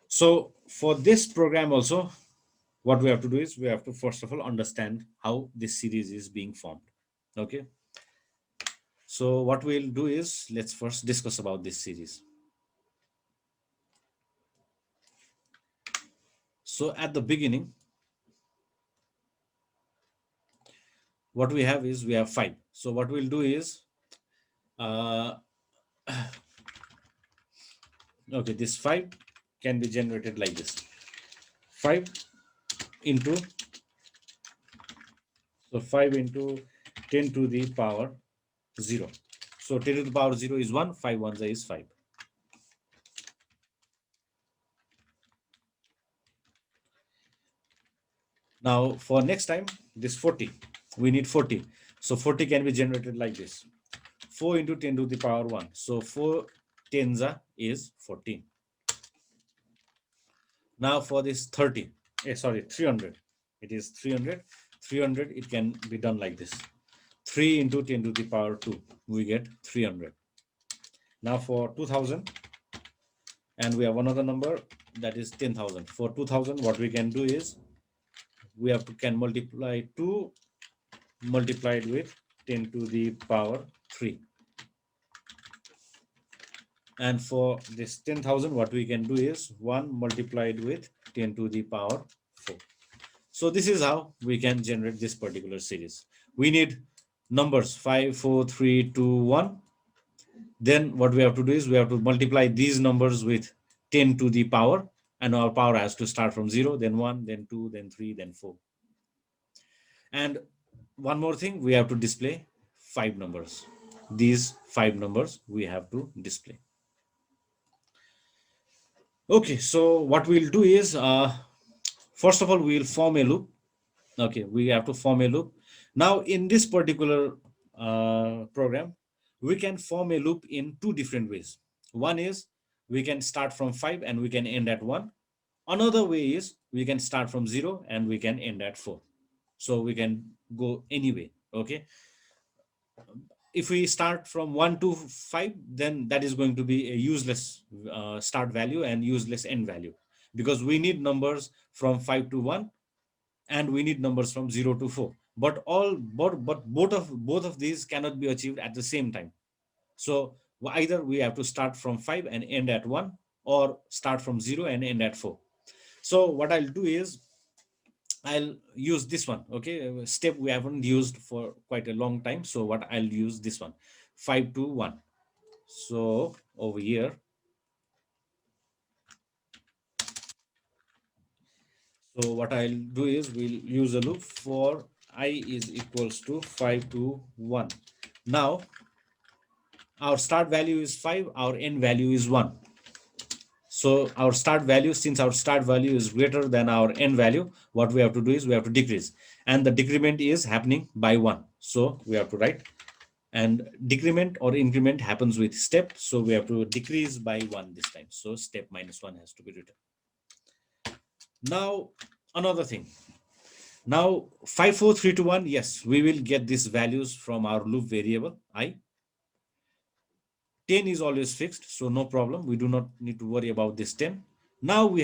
So for this program also, what we have to do is we have to first of all understand how this series is being formed. Okay, so what we'll do is let's first discuss about this series. So at the beginning, what we have is we have 5. So what we'll do is uh, okay, this 5 can be generated like this. 5 into, so 5 into 10 to the power 0. So 10 to the power 0 is 1, 5 ones is 5. Now for next time, this 40, we need 40. So 40 can be generated like this. 4 into 10 to the power 1. So 4 tens is 14. Now for this 30, sorry, 300. It is 300. 300, it can be done like this. 3 into 10 to the power 2, we get 300. Now for 2000, and we have another number that is 10,000. For 2000, what we can do is we have to can multiply 2 multiplied with 10 to the power 3. And for this 10,000, what we can do is 1 multiplied with 10 to the power 4. So this is how we can generate this particular series. We need numbers 5, 4, 3, 2, 1. Then what we have to do is we have to multiply these numbers with 10 to the power, and our power has to start from 0, then 1, then 2, then 3, then 4. And one more thing, we have to display 5 numbers. These 5 numbers we have to display. Okay, so what we'll do is first of all we'll form a loop. Okay, we have to form a loop. Now in this particular program, we can form a loop in 2 different ways. One is we can start from 5 and we can end at 1. Another way is we can start from 0 and we can end at 4. So we can go anyway. Okay, if we start from 1 to 5, then that is going to be a useless start value and useless end value, because we need numbers from 5 to 1 and we need numbers from 0 to 4, but both of these cannot be achieved at the same time. So either we have to start from 5 and end at 1, or start from 0 and end at 4. So what I'll do is I'll use this one. Okay, step we haven't used for quite a long time. So what I'll use this one, 5 to 1. So over here, so what I'll do is we'll use a loop for I is equals to 5 to 1. Now our start value is 5, our end value is 1. So our start value, since our start value is greater than our end value, what we have to do is we have to decrease, and the decrement is happening by 1. So we have to write, and decrement or increment happens with step. So we have to decrease by 1 this time. So step minus 1 has to be written. Now another thing. Now 5, 4, 3, 2, 1. Yes, we will get these values from our loop variable I. 10 is always fixed, so no problem. We do not need to worry about this 10. Now we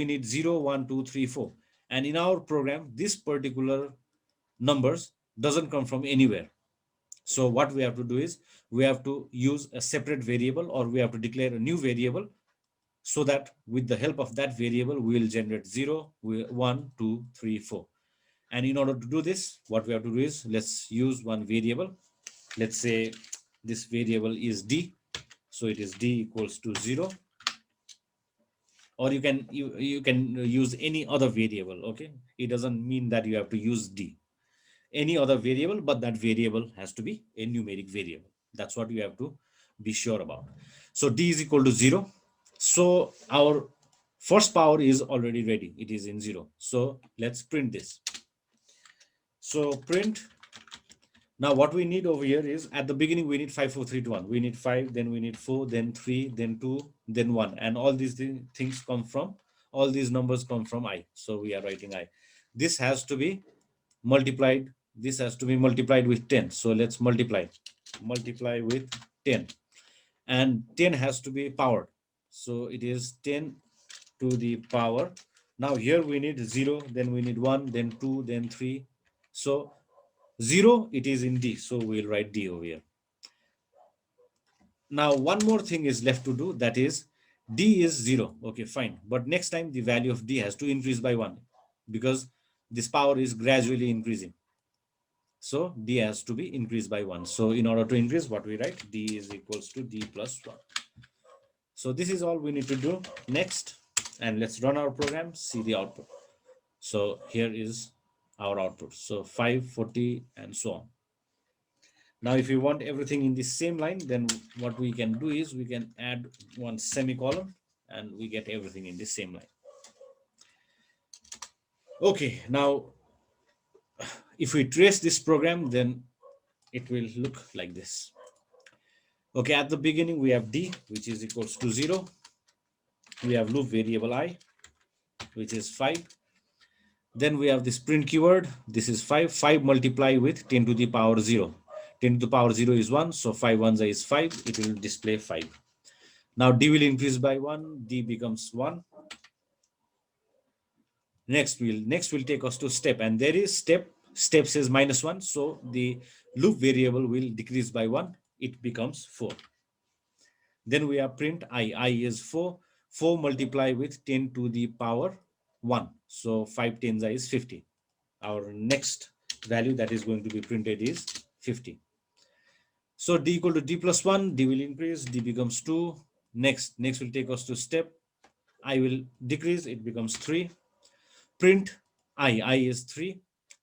need 0, 1, 2, 3, 4. And in our program, this particular numbers doesn't come from anywhere. So what we have to do is we have to use a separate variable, or we have to declare a new variable, so that with the help of that variable, we will generate 0, 1, 2, 3, 4. And in order to do this, what we have to do is let's use one variable. Let's say this variable is D. So it is D equals to 0, or you can use any other variable. Okay, it doesn't mean that you have to use D. any other variable, but that variable has to be a numeric variable. That's what you have to be sure about. So d is equal to 0. So our first power is already ready. It is in 0. So let's print this. So print. Now what we need over here is, at the beginning we need 5 4 3 2 1. We need 5, then we need 4, then 3, then 2, then 1, and all these things come from, all these numbers come from I. So we are writing I. This has to be multiplied, this has to be multiplied with 10. So let's multiply with 10, and 10 has to be powered. So it is 10 to the power. Now here we need 0, then we need 1, then 2, then 3. So 0, it is in D, so we'll write D over here. Now one more thing is left to do, that is D is 0. Okay, fine, but next time the value of D has to increase by 1, because this power is gradually increasing. So D has to be increased by 1. So in order to increase, what we write, D is equals to D plus 1. So this is all we need to do. Next, and let's run our program, see the output. So here is our output. So 5, 40, and so on. Now, if you want everything in the same line, then what we can do is we can add one semicolon and we get everything in the same line. Okay, now if we trace this program, then it will look like this. Okay, at the beginning we have D, which is equals to 0. We have loop variable I, which is 5. Then we have this print keyword. This is 5. 5 multiply with 10 to the power 0. 10 to the power 0 is 1. So 5 ones is 5. It will display 5. Now D will increase by 1. D becomes 1. Next will take us to step. And there is step. Step says -1. So the loop variable will decrease by 1. It becomes 4. Then we have print I. I is 4. 4 multiply with 10 to the power 1. So 5 tens is 50. Our next value that is going to be printed is 50. So D equal to D plus 1. D will increase. D becomes 2. Next will take us to step. I will decrease. It becomes 3. Print I. I is 3.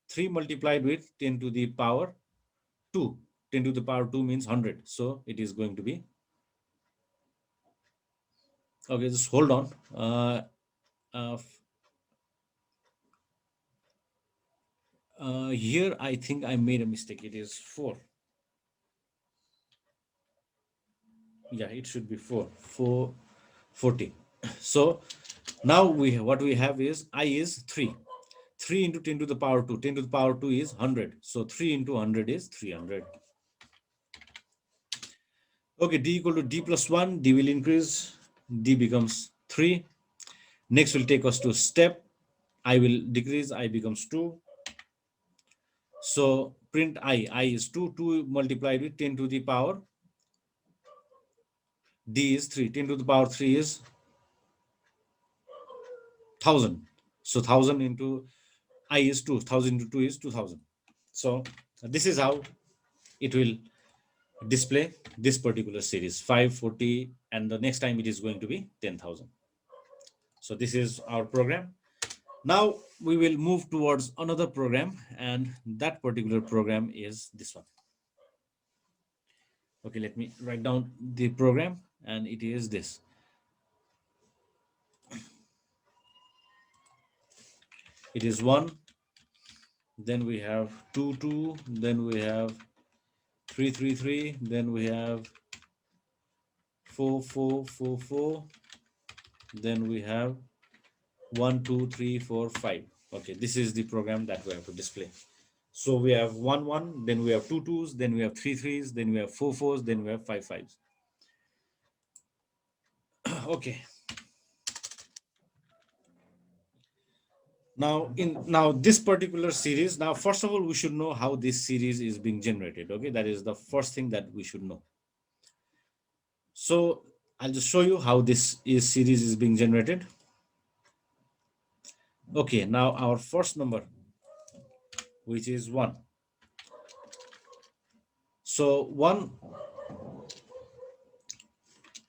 3 multiplied with 10 to the power 2. 10 to the power 2 means 100. So it is going to be, okay, just hold on. Here I think I made a mistake. It is 4. Yeah, it should be 440. So now what we have is I is 3. 3 into 10 to the power 2. 10 to the power 2 is 100. So 3 into 100 is 300. Okay, D equal to D plus 1. D will increase. D becomes 3. Next will take us to step. I will decrease. I becomes 2. So print I. I is 2. 2 multiplied with 10 to the power. D is 3. 10 to the power 3 is 1000. So 1000 into I is 2. 1000 into 2 is 2000. So this is how it will display this particular series, 540, and the next time it is going to be 10,000. So this is our program. Now we will move towards another program, and that particular program is this one. Okay, let me write down the program, and it is this. It is 1, then we have 2 2, then we have 3 3 3, then we have 4 4 4 4, then we have 1 2 3 4 5. Okay, this is the program that we have to display. So we have 1 1, then we have 2 2s, then we have 3 3s, then we have 4 4s, then we have 5 5s. Okay, now this particular series, now first of all we should know how this series is being generated. Okay, that is the first thing that we should know. So I'll just show you how this series is being generated. Okay, now our first number, which is 1. So 1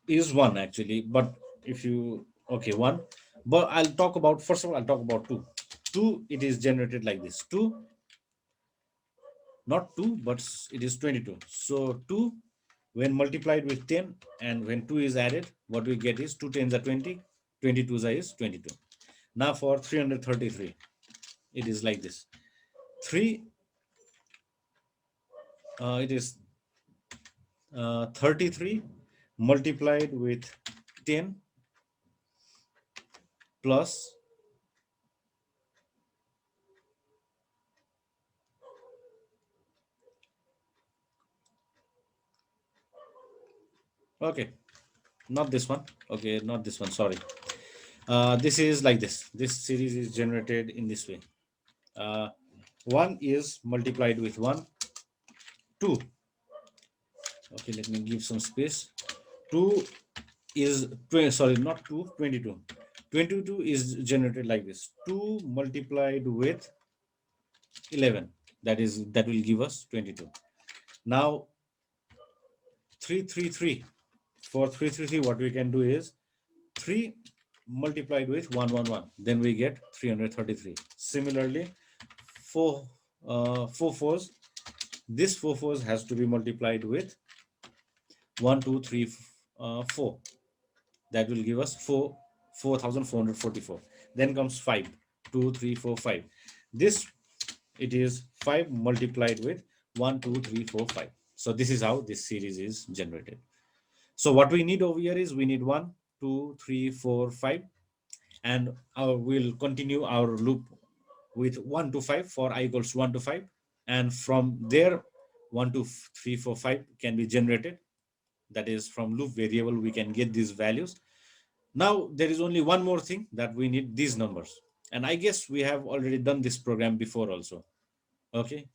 is 1 actually, but if you, okay, 1, but I'll talk about, first of all I'll talk about 2. 2, it is generated like this. 2 not 2, but it is 22. So 2 when multiplied with 10 and when 2 is added, what we get is 2 tens are 20, 22 is 22. Now for 333, it is like this. 3, it is 33 multiplied with 10 plus, okay, not this one, okay, not this one, sorry. This is like this series is generated in this way. 1 is multiplied with 1, 2, okay, let me give some space. 2 is sorry, not 2, 22. 22 is generated like this. 2 multiplied with 11, that will give us 22. Now 333, for 333 what we can do is 3 multiplied with 111, then we get 333. Similarly, 4 4 fours, this 4 fours has to be multiplied with 1 2 3 4, that will give us 4444. Then comes 5, 2 3 4 5. This, it is 5 multiplied with 1 2 3 4 5. So this is how this series is generated. So what we need over here is we need 1 2 3 4 5, and we'll continue our loop with 1 to 5 for I equals 1 to 5, and from there 1 2 3 4 5 can be generated. That is, from loop variable we can get these values. Now there is only one more thing, that we need these numbers, and I guess we have already done this program before also. Okay,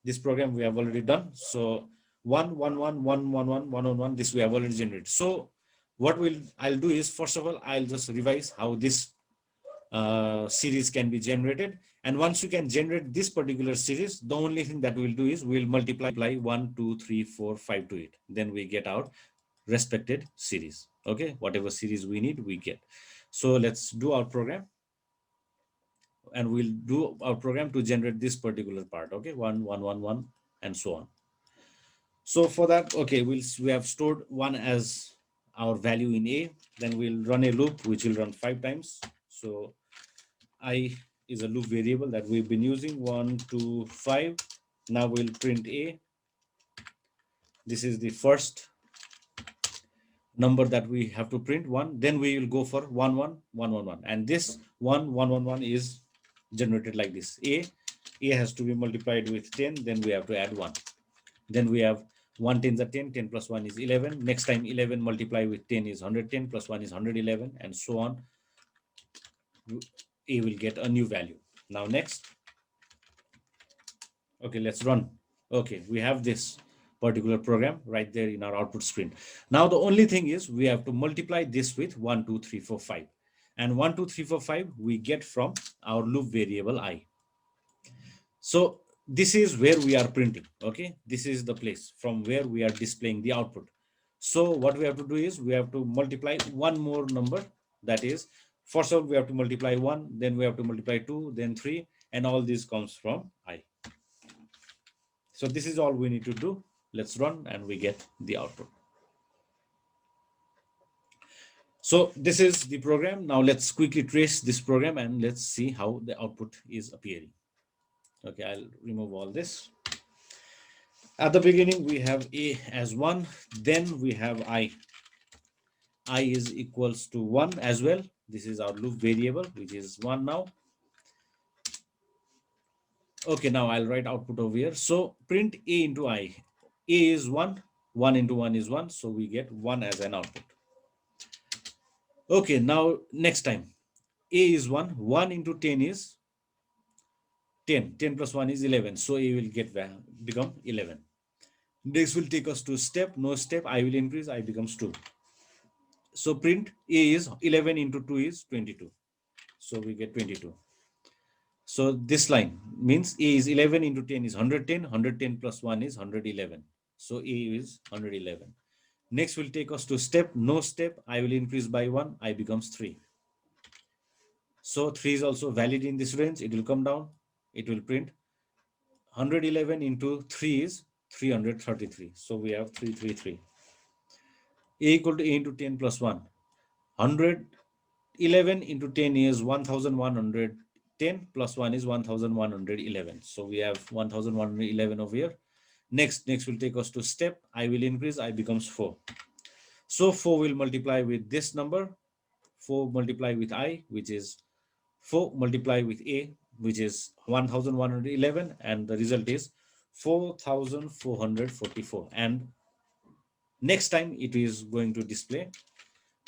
this program we have already done. So 1 1 1 1 1 1 1 1 1, this we have already generated. So what I'll do is, first of all, I'll just revise how this series can be generated. And once you can generate this particular series, the only thing that we'll do is we'll multiply 1 2 3 4 5 to it, then we get our respected series. Okay, whatever series we need, we get. So let's do our program, and we'll do our program to generate this particular part. Okay, 1 1 1 1 and so on. So for that, okay, we have stored 1 as our value in A. Then we'll run a loop which will run 5 times. So I is a loop variable that we've been using, 1 2 5. Now we'll print A. This is the first number that we have to print, 1. Then we will go for 1 1 1 1 1, and this 1 1 1 1 is generated like this. A has to be multiplied with 10, then we have to add 1. Then we have 1 10s are 10, 10 plus 1 is 11. Next time 11 multiplied with 10 is 110, plus 1 is 111, and so on. A will get a new value. Now next, okay, let's run. Okay, we have this particular program right there in our output screen. Now the only thing is we have to multiply this with 1 2 3 4 5, and 1 2 3 4 5 we get from our loop variable I. So this is where we are printing. Okay, this is the place from where we are displaying the output. So what we have to do is we have to multiply one more number. That is, first of all we have to multiply 1, then we have to multiply 2, then 3, and all this comes from I. So this is all we need to do. Let's run and we get the output. So this is the program. Now let's quickly trace this program and let's see how the output is appearing. Okay, I'll remove all this. At the beginning, we have A as 1, then we have I. I is equals to 1 as well. This is our loop variable, which is 1 now. Okay, now I'll write output over here. So print A into I. A is 1, 1 into 1 is 1, so we get 1 as an output. Okay, now next time. A is 1, 1 into 10 is 10, 10 plus 1 is 11, so A will become 11. This will take us to step, no step, I will increase, I becomes 2. So print A is 11 into 2 is 22. So we get 22. So this line means A is 11 into 10 is 110. 110 plus 1 is 111. So A is 111. Next will take us to step, no step. I will increase by 1. I becomes 3. So 3 is also valid in this range. It will come down. It will print 111 into 3 is 333. So we have 333. A equal to A into 10 plus 1. 111 into 10 is 1110 plus 1 is 1111. So we have 1111 over here. Next will take us to step. I will increase, I becomes 4. So 4 will multiply with this number. 4 multiply with I, which is 4 multiply with A, which is 1111, and the result is 4444. And next time it is going to display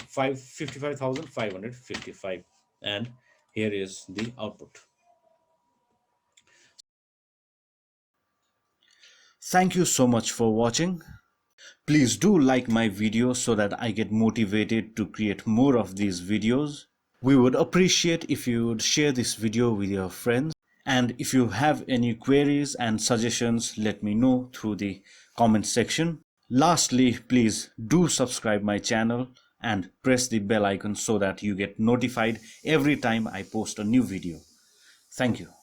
55,555, and here is the output. Thank you so much for watching. Please do like my video so that I get motivated to create more of these videos. We would appreciate if you would share this video with your friends. And if you have any queries and suggestions, let me know through the comment section. Lastly, please do subscribe my channel and press the bell icon so that you get notified every time I post a new video. Thank you.